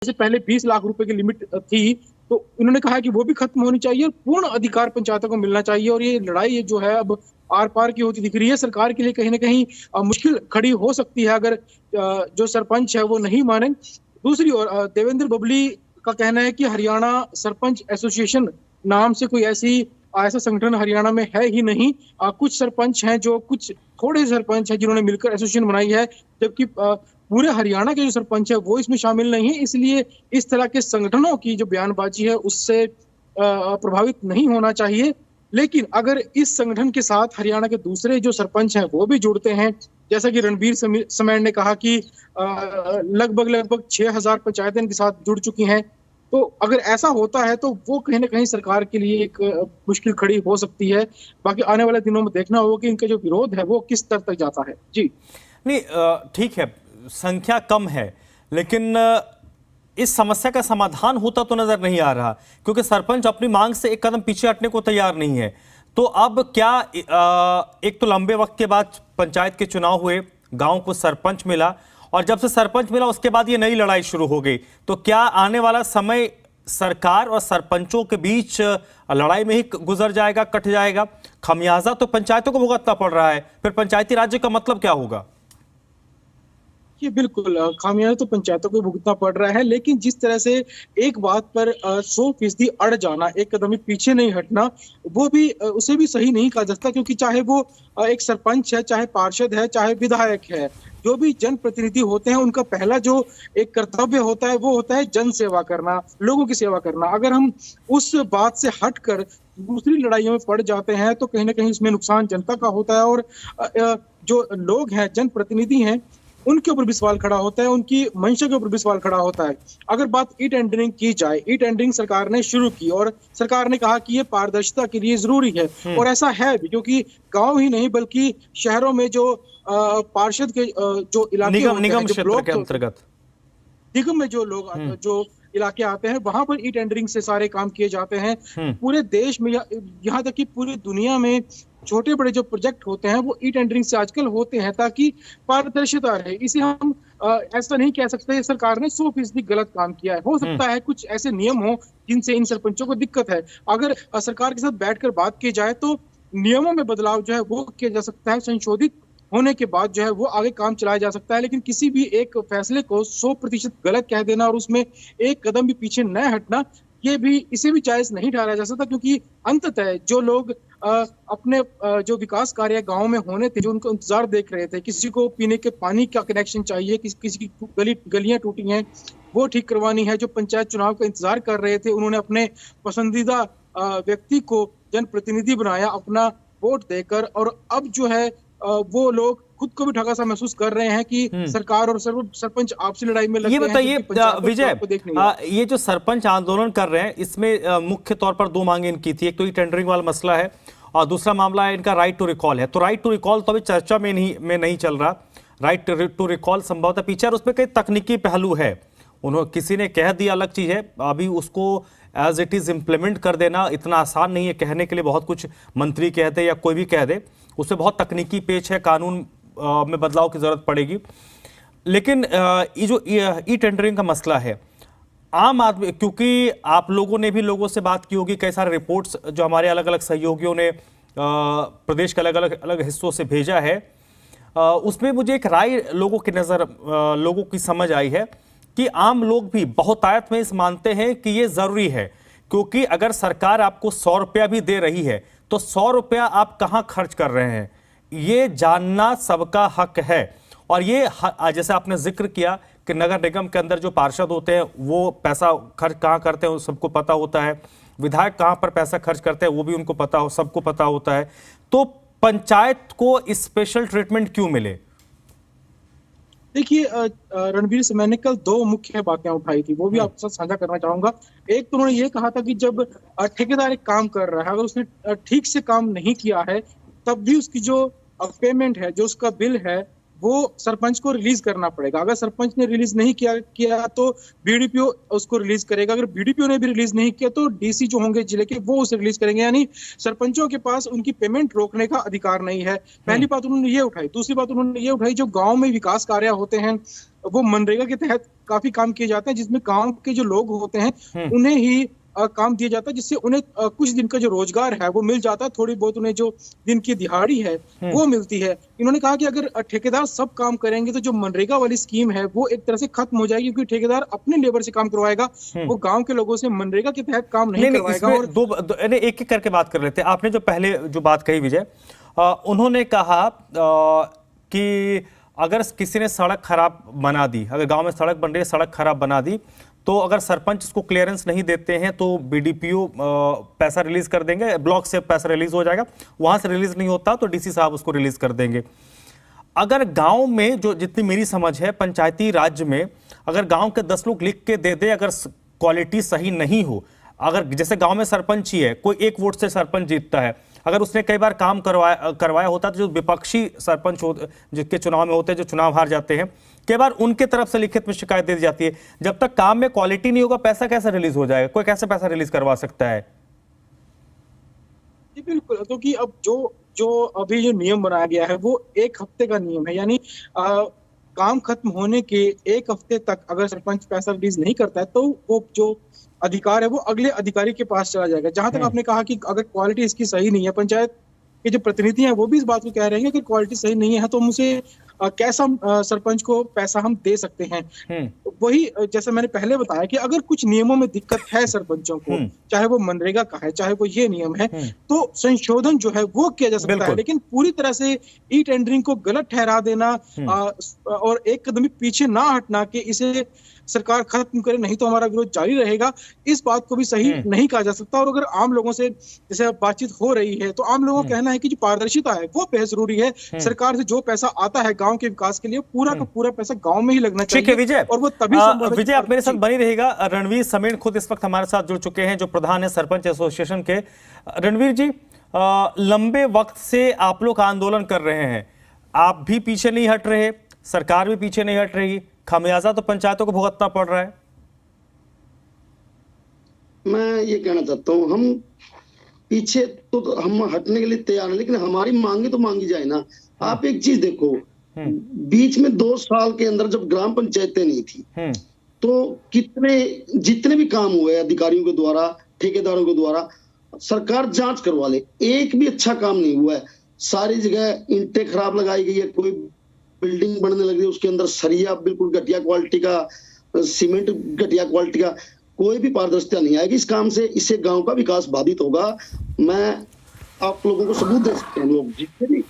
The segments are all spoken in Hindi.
जैसे पहले 20 लाख रुपए की लिमिट थी, तो इन्होंने कहा कि वो भी खत्म होनी चाहिए और पूर्ण अधिकार पंचायतों को मिलना चाहिए। और ये लड़ाई जो है अब आर पार की होती दिख रही है। सरकार के लिए कहीं ना कहीं मुश्किल खड़ी हो सकती है अगर जो सरपंच है वो नहीं माने। दूसरी ओर देवेंद्र बबली का कहना है कि हरियाणा सरपंच एसोसिएशन नाम से कोई ऐसा संगठन हरियाणा में है ही नहीं। कुछ सरपंच हैं, जो कुछ थोड़े सरपंच हैं जिन्होंने मिलकर एसोसिएशन बनाई है, जबकि पूरे हरियाणा के जो सरपंच है वो इसमें शामिल नहीं है। इसलिए इस तरह के संगठनों की जो बयानबाजी है उससे प्रभावित नहीं होना चाहिए। लेकिन अगर इस संगठन के साथ हरियाणा के दूसरे जो सरपंच हैं वो भी जुड़ते हैं, जैसा कि रणबीर समेर ने कहा कि लगभग 6000 पंचायतें इनके साथ जुड़ चुकी हैं, तो अगर ऐसा होता है तो वो कहीं ना कहीं सरकार के लिए एक मुश्किल खड़ी हो सकती है। बाकी आने वाले दिनों में देखना होगा कि इनका जो विरोध है वो किस स्तर तक जाता है। जी नहीं, ठीक है, संख्या कम है, लेकिन इस समस्या का समाधान होता तो नजर नहीं आ रहा, क्योंकि सरपंच अपनी मांग से एक कदम पीछे हटने को तैयार नहीं है। तो अब क्या, एक तो लंबे वक्त के बाद पंचायत के चुनाव हुए, गांव को सरपंच मिला, और जब से सरपंच मिला उसके बाद ये नई लड़ाई शुरू हो गई। तो क्या आने वाला समय सरकार और सरपंचों के बीच लड़ाई में ही गुजर जाएगा, कट जाएगा? खमियाजा तो पंचायतों को भुगतना पड़ रहा है, फिर पंचायती राज्य का मतलब क्या होगा? ये बिल्कुल खामियाजा तो पंचायतों को भुगतना पड़ रहा है, लेकिन जिस तरह से एक बात पर 100% अड़ जाना, एक कदम भी पीछे नहीं हटना, वो भी उसे भी सही नहीं कहा जा सकता। क्योंकि चाहे वो एक सरपंच है, चाहे पार्षद है, चाहे विधायक है, जो भी जनप्रतिनिधि होते हैं उनका पहला जो एक कर्तव्य होता है वो होता है जन सेवा करना, लोगों की सेवा करना। अगर हम उस बात से हटकर दूसरी लड़ाइयों में पड़ जाते हैं तो कहीं ना कहीं इसमें नुकसान जनता का होता है, और जो लोग हैं, जनप्रतिनिधि हैं, उनके ऊपर भी सवाल खड़ा होता है, उनकी मंशा के ऊपर भी सवाल खड़ा होता है। अगर बात ई टेंडरिंग की जाए, ई टेंडरिंग सरकार ने शुरू की और सरकार ने कहा कि ये पारदर्शिता के लिए जरूरी है, और ऐसा है भी, क्योंकि गांव ही नहीं बल्कि शहरों में जो पार्षद के जो इलाके निगम क्षेत्र के अंतर्गत, निगम में जो लोग जो इलाके आते हैं वहां पर ई टेंडरिंग से सारे काम किए जाते हैं। पूरे देश में यहाँ तक कि पूरी दुनिया में छोटे बड़े जो प्रोजेक्ट होते हैं वो ई टेंडरिंग से आजकल होते हैं, ताकि पारदर्शिता रहे। इसे हम ऐसा नहीं कह सकते सरकार ने 100% गलत काम किया है। हो सकता है कुछ ऐसे नियम हो जिनसे इन सरपंचों को दिक्कत है। अगर सरकार के साथ बैठकर बात की जाए तो नियमों में बदलाव जो है वो किया जा सकता है, संशोधित होने के बाद जो है वो आगे काम चलाया जा सकता है। लेकिन किसी भी एक फैसले को 100% गलत कह देना और उसमें एक कदम भी पीछे न हटना, इसे भी जायज नहीं ठहराया जा सकता। क्योंकि अंततः जो लोग अपने जो विकास कार्य गांव में होने थे, जो उनको इंतजार देख रहे थे, किसी को पीने के पानी का कनेक्शन चाहिए, किसी की गलियां टूटी हैं वो ठीक करवानी है, जो पंचायत चुनाव का इंतजार कर रहे थे, उन्होंने अपने पसंदीदा व्यक्ति को जनप्रतिनिधि बनाया अपना वोट देकर, और अब जो है वो लोग खुद को भी ठगा सा महसूस कर रहे हैं कि सरकार और सरपंच आपसी लड़ाई में लगे हैं। ये बताइए विजय, ये जो सरपंच आंदोलन कर रहे हैं इसमें मुख्य तौर पर दो मांगे इनकी थी। एक तो ये टेंडरिंग वाला मसला है, और दूसरा मामला है इनका राइट टू रिकॉल है। तो राइट टू रिकॉल तो अभी चर्चा में नहीं चल रहा। राइट टू रिकॉल संभवतः पीछे, और उसमें कई तकनीकी पहलू है। किसी ने कह दिया अलग चीज है, अभी उसको एज इट इज इम्प्लीमेंट कर देना इतना आसान नहीं है। कहने के लिए बहुत कुछ मंत्री कह दे या कोई भी कह दे, उससे बहुत तकनीकी पेच है, कानून में बदलाव की जरूरत पड़ेगी। लेकिन ये जो ई टेंडरिंग का मसला है, आम आदमी, क्योंकि आप लोगों ने भी लोगों से बात की होगी, कई सारे रिपोर्ट्स जो हमारे अलग अलग सहयोगियों ने प्रदेश के अलग हिस्सों से भेजा है, उसमें मुझे एक राय लोगों की समझ आई है कि आम लोग भी बहुतायत में इस मानते हैं कि ये जरूरी है। क्योंकि अगर सरकार आपको 100 रुपया भी दे रही है तो 100 रुपया आप कहां खर्च कर रहे हैं, ये जानना सबका हक है। और ये जैसे आपने जिक्र किया कि नगर निगम के अंदर जो पार्षद होते हैं वो पैसा खर्च कहां करते हैं सबको पता होता है, विधायक कहां पर पैसा खर्च करते हैं वो भी उनको सबको पता होता है। तो पंचायत को स्पेशल ट्रीटमेंट क्यों मिले? देखिए, रणबीर सिंह, मैंने कल 2 मुख्य बातें उठाई थी, वो भी आपके साथ साझा करना चाहूंगा। एक तो उन्होंने ये कहा था कि जब ठेकेदार एक काम कर रहा है, अगर उसने ठीक से काम नहीं किया है, तब भी उसकी जो पेमेंट है, जो उसका बिल है, वो सरपंच को रिलीज करना पड़ेगा। अगर सरपंच ने रिलीज नहीं किया तो बीडीपीओ उसको रिलीज करेगा। अगर बीडीपीओ ने भी रिलीज नहीं किया तो डीसी जो होंगे जिले के वो उसे रिलीज करेंगे। यानी सरपंचों के पास उनकी पेमेंट रोकने का अधिकार नहीं है। पहली बात उन्होंने ये उठाई। दूसरी बात उन्होंने ये उठाई, जो गांव में विकास कार्य होते हैं वो मनरेगा के तहत काफी काम किए जाते हैं, जिसमें गांव के जो लोग होते हैं उन्हें ही काम दिया जाता है, जिससे उन्हें कुछ दिन का जो रोजगार है वो मिल जाता है, थोड़ी बहुत उन्हें जो दिन की दिहाड़ी है वो मिलती है। इन्होंने कहा कि अगर ठेकेदार सब काम करेंगे तो जो मनरेगा वाली स्कीम है वो एक तरह से खत्म हो जाएगी, क्योंकि ठेकेदार अपने लेबर से काम करवाएगा, वो गांव के लोगों से मनरेगा के तहत काम नहीं करवाएगा। और एक एक करके बात कर लेते हैं। आपने जो पहले जो बात कही विजय, उन्होंने कहा कि अगर किसी ने सड़क खराब बना दी, अगर गांव में सड़क बन रही है, सड़क खराब बना दी, तो अगर सरपंच इसको क्लियरेंस नहीं देते हैं तो बीडीपीओ पैसा रिलीज कर देंगे, ब्लॉक से पैसा रिलीज हो जाएगा, वहां से रिलीज नहीं होता तो डीसी साहब उसको रिलीज कर देंगे। अगर गांव में, जो जितनी मेरी समझ है पंचायती राज्य में, अगर गांव के 10 लोग लिख के दे दे, अगर क्वालिटी सही नहीं हो, अगर जैसे गांव में सरपंच ही है, कोई एक वोट से सरपंच जीतता है, अगर उसने कई बार काम करवाया होता तो जो विपक्षी सरपंच जिसके चुनाव में होते हैं, जो चुनाव हार जाते हैं, कई बार उनके तरफ से लिखित में शिकायत दे दी जाती है। जब तक काम में क्वालिटी नहीं होगा पैसा कैसे रिलीज हो जाएगा? कोई कैसे पैसा रिलीज करवा सकता है? जी बिल्कुल, क्योंकि अब जो अभी जो नियम बनाया गया है वो 1 हफ्ते का नियम है। यानी काम खत्म होने के 1 हफ्ते तक अगर सरपंच पैसा रिलीज नहीं करता है तो वो जो अधिकार है वो अगले अधिकारी के पास चला जाएगा। जहां तक आपने कहा कि अगर क्वालिटी इसकी सही नहीं है, पंचायत के जो प्रतिनिधि हैं वो भी इस बात को कह रहे हैं कि क्वालिटी सही नहीं है तो हम उसे कैसा सरपंच को पैसा हम दे सकते हैं। वही जैसे मैंने पहले बताया कि अगर कुछ नियमों में दिक्कत है सरपंचों को, चाहे वो मनरेगा का है, चाहे वो ये नियम है, तो संशोधन जो है वो किया जा सकता है। लेकिन पूरी तरह से ई टेंडरिंग को गलत ठहरा देना और एक कदम पीछे ना हटना कि इसे सरकार खत्म करे नहीं तो हमारा विरोध जारी रहेगा, इस बात को भी सही नहीं कहा जा सकता। और अगर आम लोगों से जैसे बातचीत हो रही है तो आम लोगों का कहना है कि जो पारदर्शिता है वो बेहद जरूरी है। सरकार से जो पैसा आता है गांव के विकास के लिए पूरा का पूरा पैसा गांव में ही लगना चाहिए। ठीक है विजय, और वो तभी विजय आप मेरे साथ बनी रहेगा। रणवीर समेन खुद इस वक्त हमारे साथ जुड़ चुके हैं, जो प्रधान है सरपंच एसोसिएशन के। रणवीर जी, लंबे वक्त से आप लोग आंदोलन कर रहे हैं, आप भी पीछे नहीं हट रहे, सरकार भी पीछे नहीं हट रही, खामियाजा तो पंचायतों को भुगतना पड़ रहा है। मैं ये कहना चाहता हूं, हम पीछे तो हम हटने के लिए तैयार हैं, लेकिन हमारी मांगे तो मांगी जाए ना। आप एक चीज देखो, बीच में 2 साल के अंदर जब ग्राम पंचायतें नहीं थी तो जितने भी काम हुए अधिकारियों के द्वारा, ठेकेदारों के द्वारा, सरकार जांच करवा ले, एक भी अच्छा काम नहीं हुआ है। सारी जगह ईंटें खराब लगाई गई है, कोई बिल्डिंग बनने लग रही है उसके अंदर सरिया बिल्कुल घटिया क्वालिटी का, सीमेंट घटिया क्वालिटी का, कोई भी पारदर्शिता नहीं आएगी इस काम से। इससे गांव का विकास बाधित होगा। मैं आप लोगों को सबूत दे सकते हैं, हम लोग जितने भी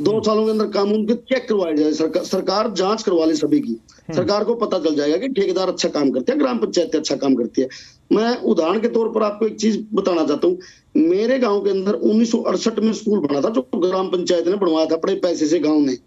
2 सालों के अंदर काम उनके चेक करवाए जाए, सरकार जांच करवा ले सभी की। सरकार को पता चल जाएगा कि ठेकेदार अच्छा काम करते हैं, ग्राम पंचायत अच्छा काम करती है। मैं उदाहरण के तौर पर आपको एक चीज बताना चाहता हूँ। मेरे गांव के अंदर 1968 में स्कूल बना था, जो ग्राम पंचायत ने बनवाया था अपने पैसे से गांव में।